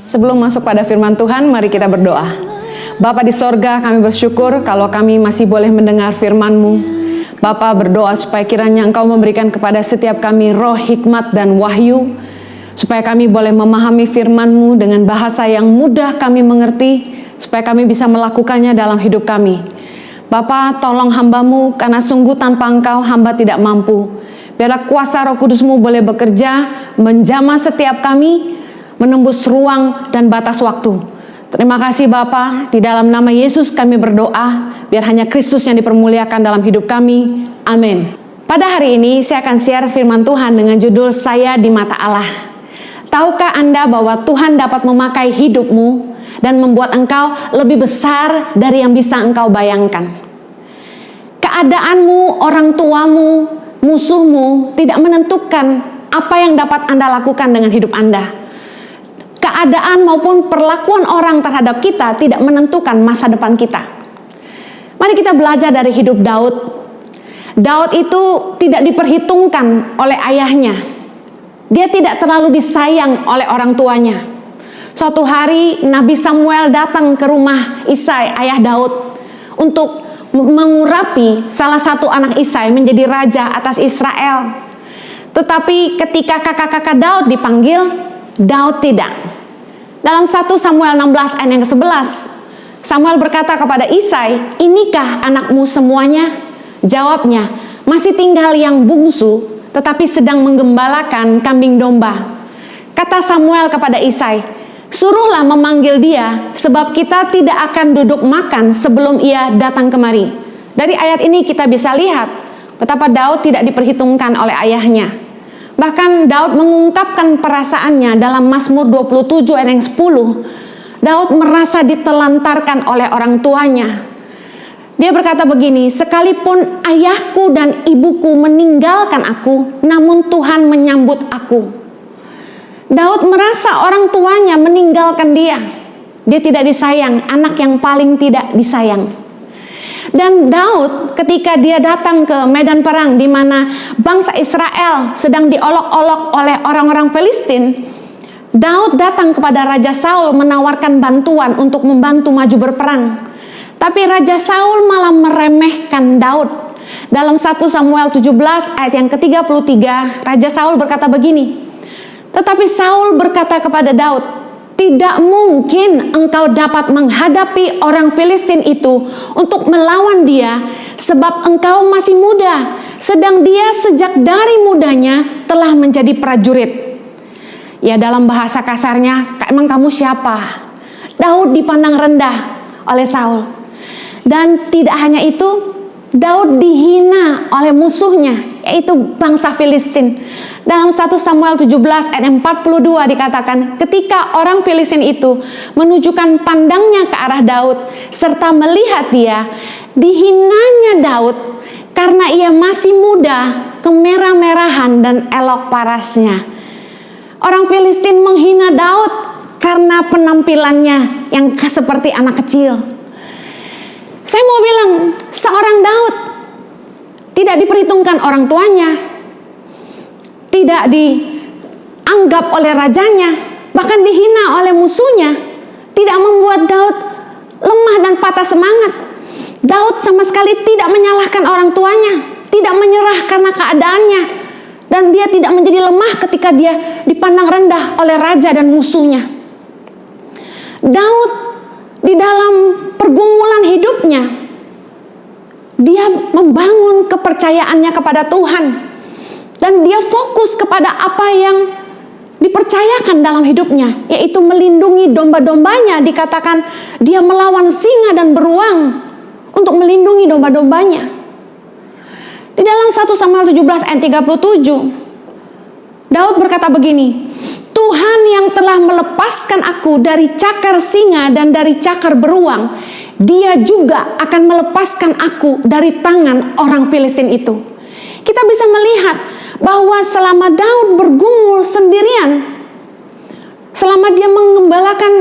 Sebelum masuk pada firman Tuhan, mari kita berdoa. Bapa di sorga, kami bersyukur kalau kami masih boleh mendengar firman-Mu. Bapa berdoa supaya kiranya Engkau memberikan kepada setiap kami roh hikmat dan wahyu, supaya kami boleh memahami firman-Mu dengan bahasa yang mudah kami mengerti, supaya kami bisa melakukannya dalam hidup kami. Bapa, tolong hamba-Mu, karena sungguh tanpa Engkau hamba tidak mampu. Biarlah kuasa Roh Kudus-Mu boleh bekerja, menjamah setiap kami, menembus ruang dan batas waktu. Terima kasih Bapa, di dalam nama Yesus kami berdoa, biar hanya Kristus yang dipermuliakan dalam hidup kami. Amin. Pada hari ini saya akan share firman Tuhan dengan judul Saya di Mata Allah. Tahukah Anda bahwa Tuhan dapat memakai hidupmu dan membuat engkau lebih besar dari yang bisa engkau bayangkan? Keadaanmu, orang tuamu, musuhmu tidak menentukan apa yang dapat Anda lakukan dengan hidup Anda. Keadaan maupun perlakuan orang terhadap kita tidak menentukan masa depan kita. Mari kita belajar dari hidup Daud. Daud itu tidak diperhitungkan oleh ayahnya. Dia tidak terlalu disayang oleh orang tuanya. Suatu hari Nabi Samuel datang ke rumah Isai, ayah Daud, untuk mengurapi salah satu anak Isai menjadi raja atas Israel. Tetapi ketika kakak-kakak Daud dipanggil, Daud tidak. Dalam 1 Samuel 16 ayat yang ke-11, Samuel berkata kepada Isai, "Inikah anakmu semuanya?" Jawabnya, "Masih tinggal yang bungsu, tetapi sedang menggembalakan kambing domba." Kata Samuel kepada Isai, "Suruhlah memanggil dia, sebab kita tidak akan duduk makan sebelum ia datang kemari." Dari ayat ini kita bisa lihat betapa Daud tidak diperhitungkan oleh ayahnya. Bahkan Daud mengungkapkan perasaannya dalam Mazmur 27 ayat yang 10. Daud merasa ditelantarkan oleh orang tuanya. Dia berkata begini, "Sekalipun ayahku dan ibuku meninggalkan aku, namun Tuhan menyambut aku." Daud merasa orang tuanya meninggalkan dia. Dia tidak disayang, anak yang paling tidak disayang. Dan Daud ketika dia datang ke medan perang di mana bangsa Israel sedang diolok-olok oleh orang-orang Filistin, Daud datang kepada Raja Saul menawarkan bantuan untuk membantu maju berperang. Tapi Raja Saul malah meremehkan Daud. Dalam 1 Samuel 17 ayat yang ke-33, Raja Saul berkata begini, "Tetapi Saul berkata kepada Daud, 'Tidak mungkin engkau dapat menghadapi orang Filistin itu untuk melawan dia, sebab engkau masih muda, sedang dia sejak dari mudanya telah menjadi prajurit.'" Ya, dalam bahasa kasarnya, emang kamu siapa? Daud dipandang rendah oleh Saul. Dan tidak hanya itu, Daud dihina oleh musuhnya, yaitu bangsa Filistin. Dalam 1 Samuel 17 ayat 42 dikatakan, ketika orang Filistin itu menunjukkan pandangnya ke arah Daud serta melihat dia, dihinanya Daud karena ia masih muda, kemerah-merahan dan elok parasnya. Orang Filistin menghina Daud karena penampilannya yang seperti anak kecil. Saya mau bilang, seorang Daud tidak diperhitungkan orang tuanya, tidak dianggap oleh rajanya, bahkan dihina oleh musuhnya, tidak membuat Daud lemah dan patah semangat. Daud sama sekali tidak menyalahkan orang tuanya, tidak menyerah karena keadaannya, dan dia tidak menjadi lemah ketika dia dipandang rendah oleh raja dan musuhnya. Daud di dalam pergumulan hidupnya, dia membangun kepercayaannya kepada Tuhan. Dan dia fokus kepada apa yang dipercayakan dalam hidupnya, yaitu melindungi domba-dombanya. Dikatakan dia melawan singa dan beruang untuk melindungi domba-dombanya. Di dalam 1 Samuel 17 ayat 37, Daud berkata begini, "Tuhan yang telah melepaskan aku dari cakar singa dan dari cakar beruang, Dia juga akan melepaskan aku dari tangan orang Filistin itu." Kita bisa melihat bahwa selama Daud bergumul sendirian, selama dia mengembalakan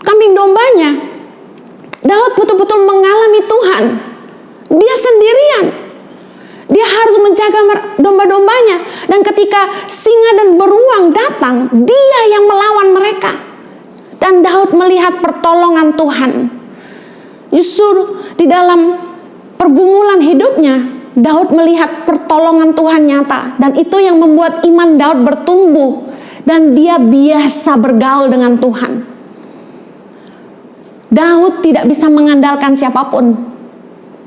kambing dombanya, Daud betul-betul mengalami Tuhan. Dia sendirian. Dia harus menjaga domba-dombanya. Dan ketika singa dan beruang datang, dia yang melawan mereka. Dan Daud melihat pertolongan Tuhan. Justru di dalam pergumulan hidupnya, Daud melihat pertolongan Tuhan nyata. Dan itu yang membuat iman Daud bertumbuh. Dan dia biasa bergaul dengan Tuhan. Daud tidak bisa mengandalkan siapapun.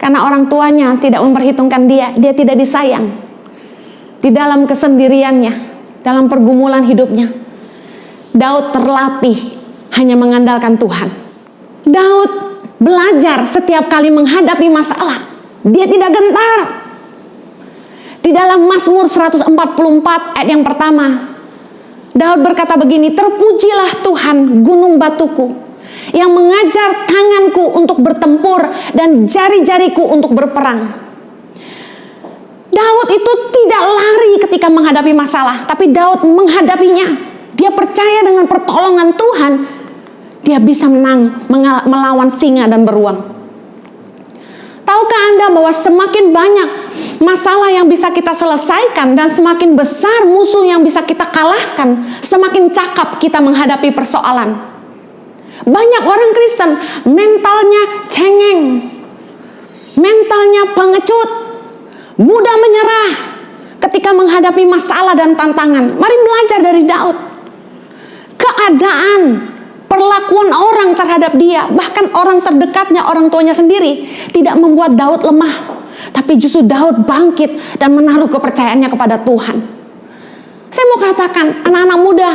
Karena orang tuanya tidak memperhitungkan dia. Dia tidak disayang. Di dalam kesendiriannya, dalam pergumulan hidupnya, Daud terlatih hanya mengandalkan Tuhan. Daud belajar setiap kali menghadapi masalah, dia tidak gentar. Di dalam Mazmur 144 ayat yang pertama, Daud berkata begini, "Terpujilah Tuhan gunung batuku, yang mengajar tanganku untuk bertempur dan jari-jariku untuk berperang." Daud itu tidak lari ketika menghadapi masalah, tapi Daud menghadapinya. Dia percaya dengan pertolongan Tuhan, dia bisa menang, melawan singa dan beruang. Tahukah Anda bahwa semakin banyak masalah yang bisa kita selesaikan dan semakin besar musuh yang bisa kita kalahkan, semakin cakap kita menghadapi persoalan. Banyak orang Kristen mentalnya cengeng, mentalnya pengecut, mudah menyerah ketika menghadapi masalah dan tantangan. Mari belajar dari Daud. Keadaan, perlakuan orang terhadap dia, bahkan orang terdekatnya, orang tuanya sendiri, tidak membuat Daud lemah. Tapi justru Daud bangkit dan menaruh kepercayaannya kepada Tuhan. Saya mau katakan, anak-anak muda,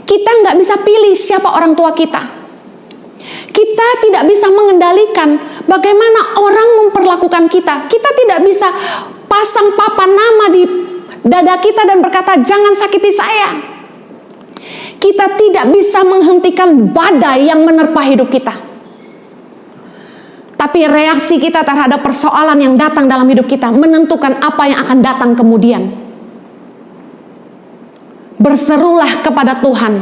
kita nggak bisa pilih siapa orang tua kita. Kita tidak bisa mengendalikan bagaimana orang memperlakukan kita. Kita tidak bisa pasang papan nama di dada kita dan berkata, "Jangan sakiti saya." Kita tidak bisa menghentikan badai yang menerpa hidup kita. Tapi reaksi kita terhadap persoalan yang datang dalam hidup kita menentukan apa yang akan datang kemudian. Berserulah kepada Tuhan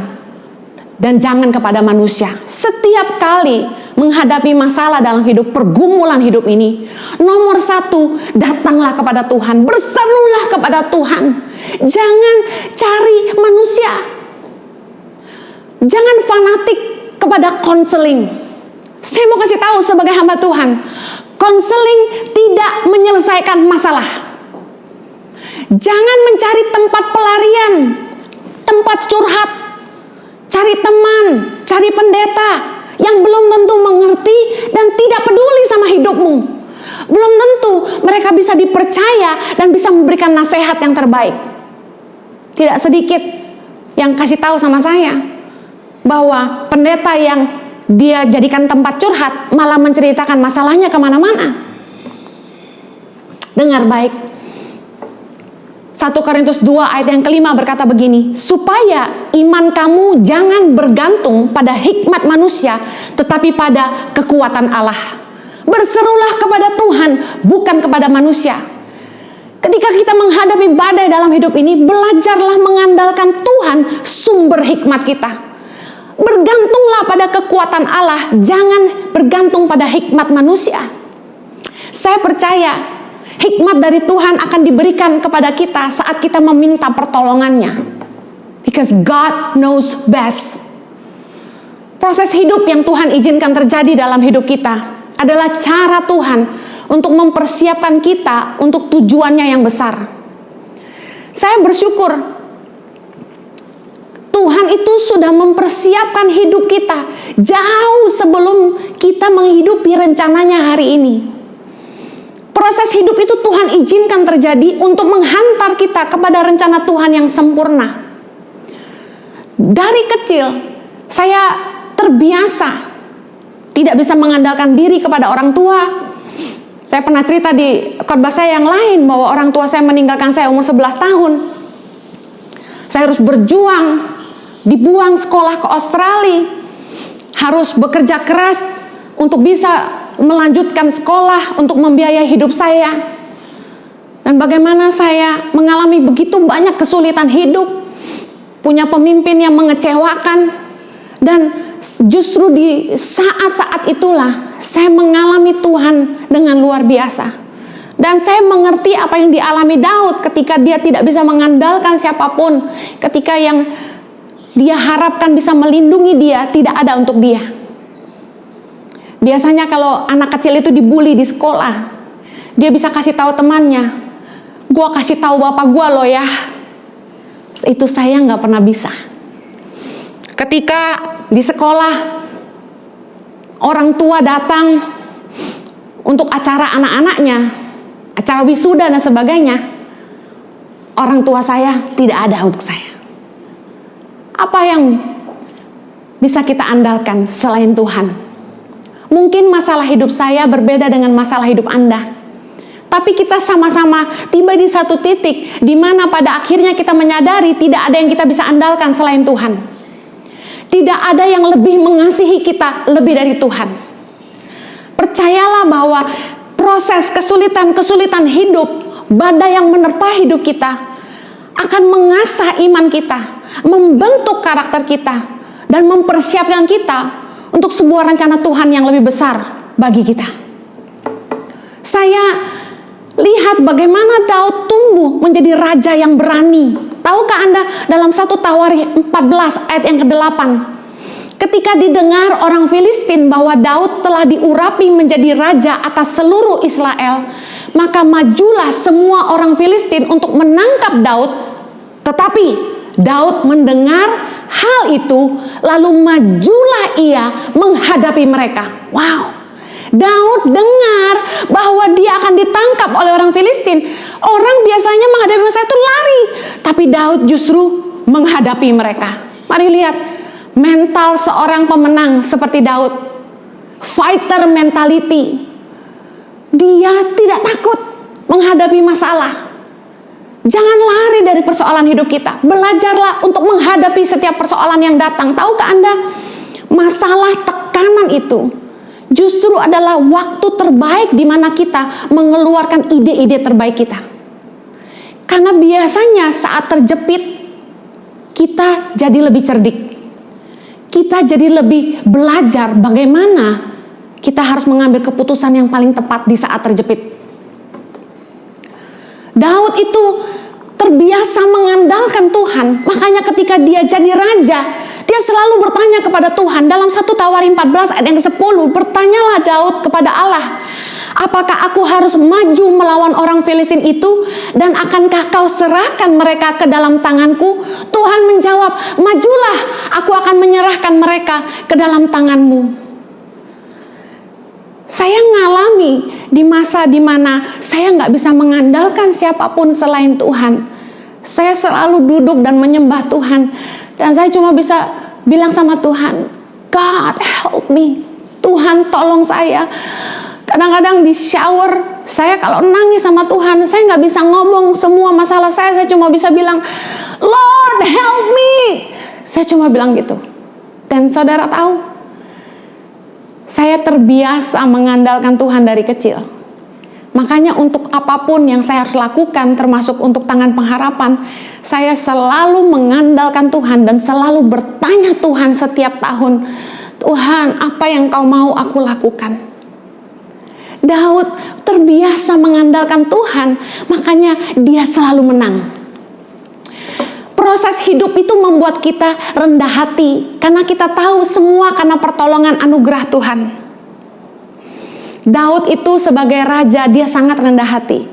dan jangan kepada manusia. Setiap kali menghadapi masalah dalam hidup, pergumulan hidup ini, nomor satu, datanglah kepada Tuhan. Berserulah kepada Tuhan. Jangan cari manusia. Jangan fanatik kepada konseling. Saya mau kasih tahu sebagai hamba Tuhan, konseling tidak menyelesaikan masalah. Jangan mencari tempat pelarian, tempat curhat, cari teman, cari pendeta yang belum tentu mengerti dan tidak peduli sama hidupmu. Belum tentu mereka bisa dipercaya dan bisa memberikan nasihat yang terbaik. Tidak sedikit yang kasih tahu sama saya bahwa pendeta yang dia jadikan tempat curhat malah menceritakan masalahnya kemana-mana. Dengar baik, 1 Korintus 2 ayat yang kelima berkata begini, "Supaya iman kamu jangan bergantung pada hikmat manusia, tetapi pada kekuatan Allah. Berserulah kepada Tuhan, bukan kepada manusia." Ketika kita menghadapi badai dalam hidup ini, belajarlah mengandalkan Tuhan, sumber hikmat kita. Bergantunglah pada kekuatan Allah, jangan bergantung pada hikmat manusia. Saya percaya hikmat dari Tuhan akan diberikan kepada kita saat kita meminta pertolongannya. Because God knows best. Proses hidup yang Tuhan izinkan terjadi dalam hidup kita adalah cara Tuhan untuk mempersiapkan kita untuk tujuannya yang besar. Saya bersyukur Tuhan itu sudah mempersiapkan hidup kita jauh sebelum kita menghidupi rencananya hari ini. Proses hidup itu Tuhan izinkan terjadi untuk menghantar kita kepada rencana Tuhan yang sempurna. Dari kecil, saya terbiasa tidak bisa mengandalkan diri kepada orang tua. Saya pernah cerita di khotbah saya yang lain bahwa orang tua saya meninggalkan saya umur 11 tahun. Saya harus berjuang, dibuang sekolah ke Australia, harus bekerja keras untuk bisa melanjutkan sekolah, untuk membiayai hidup saya. Dan bagaimana saya mengalami begitu banyak kesulitan hidup, punya pemimpin yang mengecewakan, dan justru di saat-saat itulah saya mengalami Tuhan dengan luar biasa. Dan saya mengerti apa yang dialami Daud ketika dia tidak bisa mengandalkan siapapun, ketika yang dia harapkan bisa melindungi dia, tidak ada untuk dia. Biasanya kalau anak kecil itu dibully di sekolah, dia bisa kasih tahu temannya, "Gua kasih tahu bapak gua loh ya." Itu saya nggak pernah bisa. Ketika di sekolah orang tua datang untuk acara anak-anaknya, acara wisuda dan sebagainya, orang tua saya tidak ada untuk saya. Apa yang bisa kita andalkan selain Tuhan? Mungkin masalah hidup saya berbeda dengan masalah hidup Anda. Tapi kita sama-sama tiba di satu titik di mana pada akhirnya kita menyadari tidak ada yang kita bisa andalkan selain Tuhan. Tidak ada yang lebih mengasihi kita lebih dari Tuhan. Percayalah bahwa proses kesulitan-kesulitan hidup, badai yang menerpa hidup kita akan mengasah iman kita, membentuk karakter kita, dan mempersiapkan kita untuk sebuah rencana Tuhan yang lebih besar bagi kita. Saya lihat bagaimana Daud tumbuh menjadi raja yang berani. Tahukah Anda dalam 1 Tawarikh 14 ayat yang ke-8, ketika didengar orang Filistin bahwa Daud telah diurapi menjadi raja atas seluruh Israel, maka majulah semua orang Filistin untuk menangkap Daud. Tetapi Daud mendengar hal itu, lalu majulah ia menghadapi mereka. Wow, Daud dengar bahwa dia akan ditangkap oleh orang Filistin. Orang biasanya menghadapi masalah itu lari, tapi Daud justru menghadapi mereka. Mari lihat mental seorang pemenang seperti Daud. Fighter mentality. Dia tidak takut menghadapi masalah. Jangan lari dari persoalan hidup kita. Belajarlah untuk menghadapi setiap persoalan yang datang. Tahukah Anda, masalah tekanan itu justru adalah waktu terbaik di mana kita mengeluarkan ide-ide terbaik kita. Karena biasanya saat terjepit, kita jadi lebih cerdik. Kita jadi lebih belajar bagaimana kita harus mengambil keputusan yang paling tepat di saat terjepit. Daud itu terbiasa mengandalkan Tuhan. Makanya ketika dia jadi raja, dia selalu bertanya kepada Tuhan. Dalam 1 Tawarikh 14 ayat yang ke-10, bertanyalah Daud kepada Allah, "Apakah aku harus maju melawan orang Filistin itu, dan akankah kau serahkan mereka ke dalam tanganku?" Tuhan menjawab, "Majulah, aku akan menyerahkan mereka ke dalam tanganmu." Saya ngalami di masa dimana saya nggak bisa mengandalkan siapapun selain Tuhan. Saya selalu duduk dan menyembah Tuhan, dan saya cuma bisa bilang sama Tuhan, "God help me." Tuhan tolong saya. Kadang-kadang di shower, saya kalau nangis sama Tuhan, saya nggak bisa ngomong semua masalah saya cuma bisa bilang, "Lord help me." Saya cuma bilang gitu. Dan saudara tahu, saya terbiasa mengandalkan Tuhan dari kecil. Makanya untuk apapun yang saya harus lakukan, termasuk untuk Tangan Pengharapan, saya selalu mengandalkan Tuhan dan selalu bertanya Tuhan setiap tahun, "Tuhan, apa yang kau mau aku lakukan?" Daud terbiasa mengandalkan Tuhan, makanya dia selalu menang. Proses hidup itu membuat kita rendah hati, karena kita tahu semua karena pertolongan anugerah Tuhan. Daud itu sebagai raja, dia sangat rendah hati.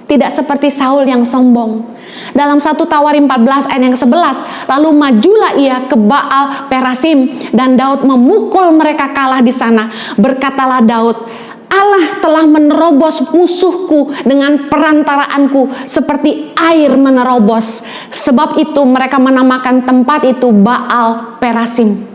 Tidak seperti Saul yang sombong. Dalam 1 Tawarikh 14 ayat yang ke-11, lalu majulah ia ke Baal Perasim, dan Daud memukul mereka kalah di sana. Berkatalah Daud, "Allah telah menerobos musuhku dengan perantaraanku seperti air menerobos." Sebab itu mereka menamakan tempat itu Baal Perasim.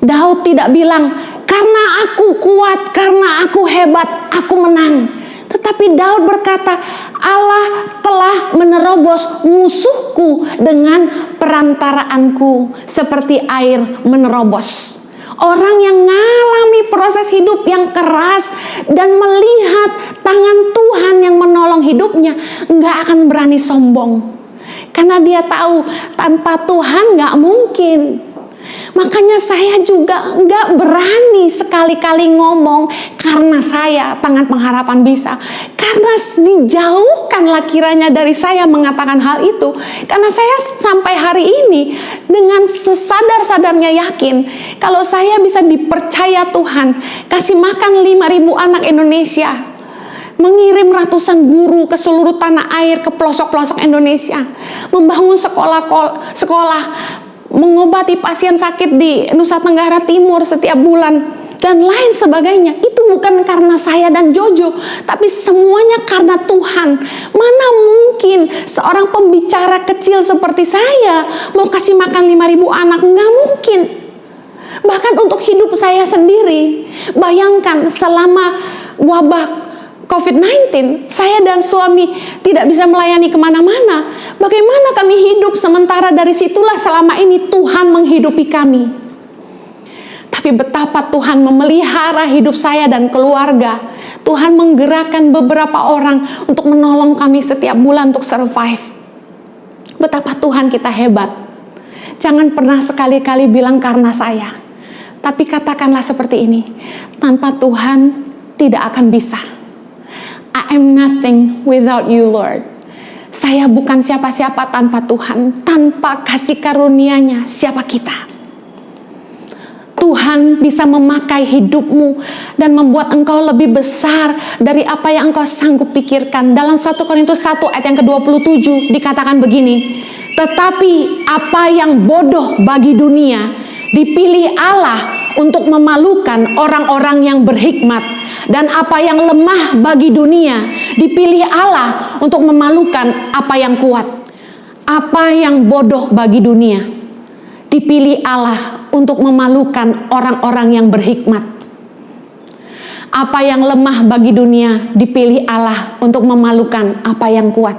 Daud tidak bilang, "Karena aku kuat, karena aku hebat, aku menang." Tetapi Daud berkata, "Allah telah menerobos musuhku dengan perantaraanku seperti air menerobos." Orang yang mengalami proses hidup yang keras dan melihat tangan Tuhan yang menolong hidupnya, nggak akan berani sombong. Karena dia tahu tanpa Tuhan nggak mungkin. Makanya saya juga nggak berani sekali-kali ngomong karena saya tangan pengharapan bisa. Karena dijauhkanlah kiranya dari saya mengatakan hal itu. Karena saya sampai hari ini dengan sesadar-sadarnya yakin kalau saya bisa dipercaya Tuhan kasih makan 5.000 anak Indonesia, mengirim ratusan guru ke seluruh tanah air, ke pelosok-pelosok Indonesia, membangun sekolah, mengobati pasien sakit di Nusa Tenggara Timur setiap bulan, dan lain sebagainya. Itu bukan karena saya dan Jojo, tapi semuanya karena Tuhan. Mana mungkin seorang pembicara kecil seperti saya mau kasih makan 5.000 anak? Nggak mungkin. Bahkan untuk hidup saya sendiri, bayangkan selama wabah COVID-19, saya dan suami tidak bisa melayani kemana-mana. Bagaimana kami hidup sementara dari situlah selama ini Tuhan menghidupi kami. Tapi betapa Tuhan memelihara hidup saya dan keluarga. Tuhan menggerakkan beberapa orang untuk menolong kami setiap bulan untuk survive. Betapa Tuhan kita hebat. Jangan pernah sekali-kali bilang karena saya. Tapi katakanlah seperti ini, tanpa Tuhan tidak akan bisa. I am nothing without you, Lord. Saya bukan siapa-siapa tanpa Tuhan. Tanpa kasih karunia-Nya, siapa kita? Tuhan bisa memakai hidupmu dan membuat engkau lebih besar dari apa yang engkau sanggup pikirkan. Dalam 1 Korintus 1 ayat yang ke-27 dikatakan begini, tetapi apa yang bodoh bagi dunia dipilih Allah untuk memalukan orang-orang yang berhikmat, dan apa yang lemah bagi dunia dipilih Allah untuk memalukan apa yang kuat. Apa yang bodoh bagi dunia dipilih Allah untuk memalukan orang-orang yang berhikmat. Apa yang lemah bagi dunia dipilih Allah untuk memalukan apa yang kuat.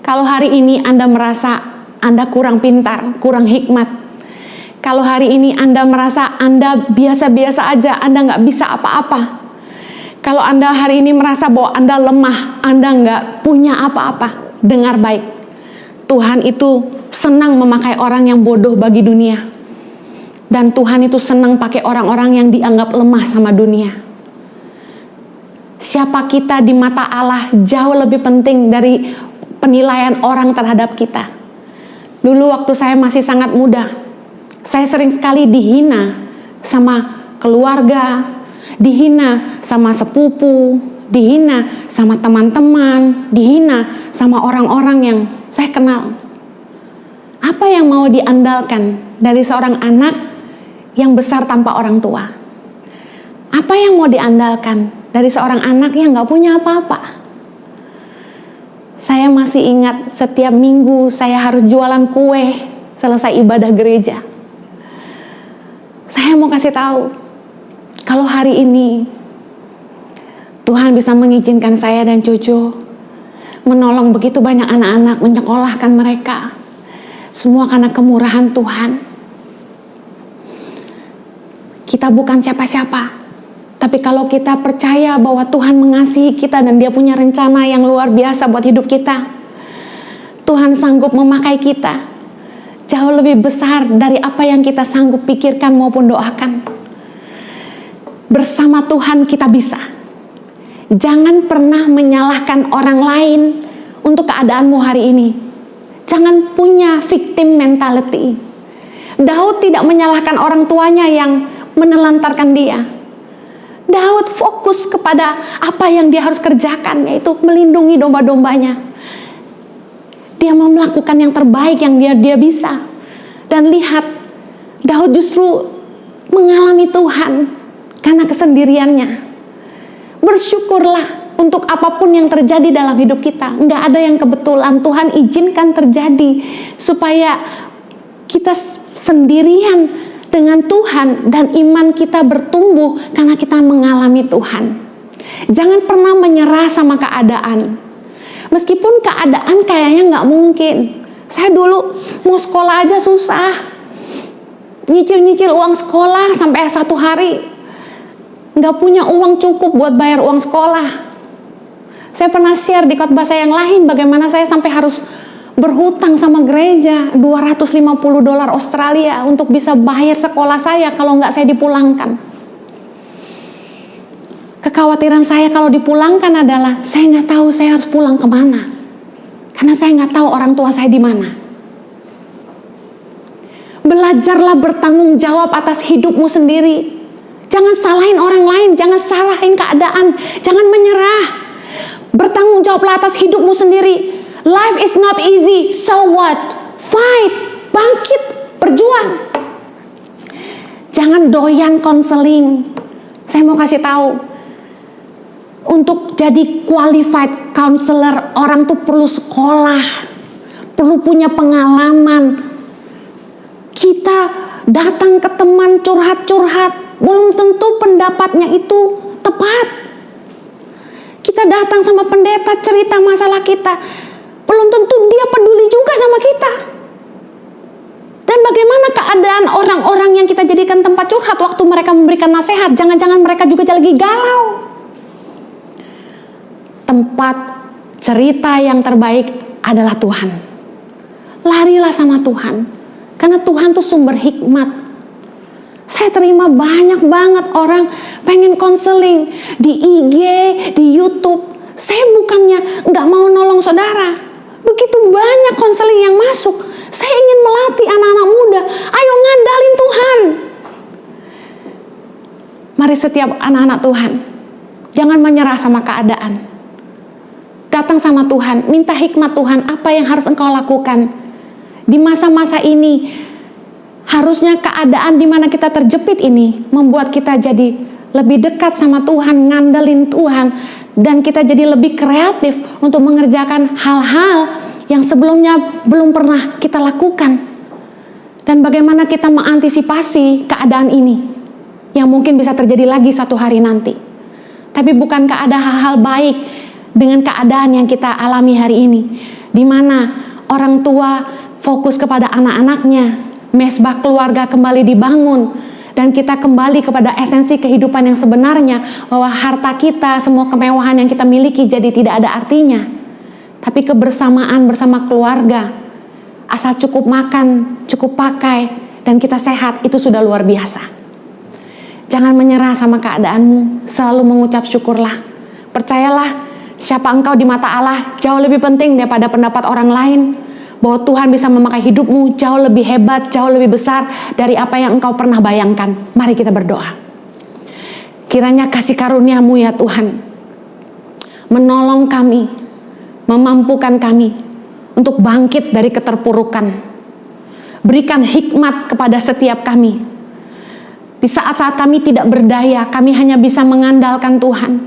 Kalau hari ini Anda merasa Anda kurang pintar, kurang hikmat, kalau hari ini Anda merasa Anda biasa-biasa aja, Anda nggak bisa apa-apa, kalau Anda hari ini merasa bahwa Anda lemah, Anda nggak punya apa-apa, dengar baik. Tuhan itu senang memakai orang yang bodoh bagi dunia. Dan Tuhan itu senang pakai orang-orang yang dianggap lemah sama dunia. Siapa kita di mata Allah jauh lebih penting dari penilaian orang terhadap kita. Dulu waktu saya masih sangat muda, saya sering sekali dihina sama keluarga, dihina sama sepupu, dihina sama teman-teman, dihina sama orang-orang yang saya kenal. Apa yang mau diandalkan dari seorang anak yang besar tanpa orang tua? Apa yang mau diandalkan dari seorang anak yang gak punya apa-apa? Saya masih ingat setiap minggu saya harus jualan kue selesai ibadah gereja. Saya mau kasih tahu, kalau hari ini Tuhan bisa mengizinkan saya dan cucu menolong begitu banyak anak-anak, menyekolahkan mereka, semua karena kemurahan Tuhan. Kita bukan siapa-siapa, tapi kalau kita percaya bahwa Tuhan mengasihi kita dan Dia punya rencana yang luar biasa buat hidup kita, Tuhan sanggup memakai kita jauh lebih besar dari apa yang kita sanggup pikirkan maupun doakan. Bersama Tuhan kita bisa. Jangan pernah menyalahkan orang lain untuk keadaanmu hari ini. Jangan punya victim mentality. Daud tidak menyalahkan orang tuanya yang menelantarkan dia. Daud fokus kepada apa yang dia harus kerjakan, yaitu melindungi domba-dombanya. Dia mau melakukan yang terbaik yang dia bisa. Dan lihat, Daud justru mengalami Tuhan karena kesendiriannya. Bersyukurlah untuk apapun yang terjadi dalam hidup kita. Nggak ada yang kebetulan, Tuhan izinkan terjadi supaya kita sendirian dengan Tuhan dan iman kita bertumbuh karena kita mengalami Tuhan. Jangan pernah menyerah sama keadaan. Meskipun keadaan kayaknya nggak mungkin. Saya dulu mau sekolah aja susah. Nyicil-nyicil uang sekolah sampai 1 hari. Nggak punya uang cukup buat bayar uang sekolah. Saya pernah share di khotbah saya yang lain bagaimana saya sampai harus berhutang sama gereja $250 Australia untuk bisa bayar sekolah saya kalau nggak saya dipulangkan. Kekhawatiran saya kalau dipulangkan adalah saya nggak tahu saya harus pulang kemana, karena saya nggak tahu orang tua saya di mana. Belajarlah bertanggung jawab atas hidupmu sendiri. Jangan salahin orang lain, jangan salahin keadaan, jangan menyerah. Bertanggung jawablah atas hidupmu sendiri. Life is not easy, so what? Fight, bangkit, berjuang. Jangan doyan konseling. Saya mau kasih tahu, untuk jadi qualified counselor, orang tuh perlu sekolah, perlu punya pengalaman. Kita datang ke teman curhat-curhat, belum tentu pendapatnya itu tepat. Kita datang sama pendeta cerita masalah kita, belum tentu dia peduli juga sama kita. Dan bagaimana keadaan orang-orang yang kita jadikan tempat curhat waktu mereka memberikan nasihat? Jangan-jangan mereka juga lagi galau. Tempat cerita yang terbaik adalah Tuhan. Larilah sama Tuhan, karena Tuhan tuh sumber hikmat. Saya terima banyak banget orang pengen konseling di IG, di YouTube. Saya bukannya nggak mau nolong saudara. Begitu banyak konseling yang masuk. Saya ingin melatih anak-anak muda. Ayo ngandalin Tuhan. Mari setiap anak-anak Tuhan, jangan menyerah sama keadaan. Datang sama Tuhan, minta hikmat Tuhan, apa yang harus engkau lakukan. Di masa-masa ini, harusnya keadaan di mana kita terjepit ini membuat kita jadi lebih dekat sama Tuhan, ngandelin Tuhan, dan kita jadi lebih kreatif untuk mengerjakan hal-hal yang sebelumnya belum pernah kita lakukan. Dan bagaimana kita mengantisipasi keadaan ini yang mungkin bisa terjadi lagi satu hari nanti. Tapi bukankah ada hal-hal baik dengan keadaan yang kita alami hari ini, di mana orang tua fokus kepada anak-anaknya, mesbah keluarga kembali dibangun, dan kita kembali kepada esensi kehidupan yang sebenarnya, bahwa harta kita, semua kemewahan yang kita miliki jadi tidak ada artinya. Tapi kebersamaan bersama keluarga, asal cukup makan, cukup pakai, dan kita sehat, itu sudah luar biasa. Jangan menyerah sama keadaanmu, selalu mengucap syukurlah. Percayalah, siapa engkau di mata Allah jauh lebih penting daripada pendapat orang lain. Bahwa Tuhan bisa memakai hidupmu jauh lebih hebat, jauh lebih besar dari apa yang engkau pernah bayangkan. Mari kita berdoa. Kiranya kasih karunia-Mu ya Tuhan, menolong kami, memampukan kami untuk bangkit dari keterpurukan. Berikan hikmat kepada setiap kami. Di saat-saat kami tidak berdaya, kami hanya bisa mengandalkan Tuhan.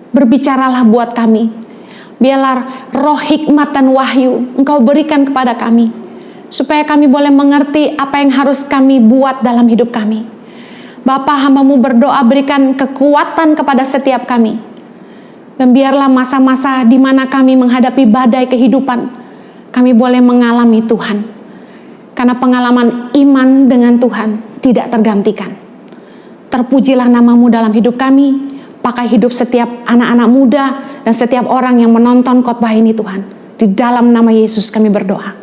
Berbicaralah buat kami. Biarlah roh hikmat dan wahyu Engkau berikan kepada kami, supaya kami boleh mengerti apa yang harus kami buat dalam hidup kami. Bapa, hamba-Mu berdoa berikan kekuatan kepada setiap kami. Dan biarlah masa-masa di mana kami menghadapi badai kehidupan, kami boleh mengalami Tuhan. Karena pengalaman iman dengan Tuhan tidak tergantikan. Terpujilah nama-Mu dalam hidup kami. Pakai hidup setiap anak-anak muda dan setiap orang yang menonton khotbah ini Tuhan. Di dalam nama Yesus kami berdoa.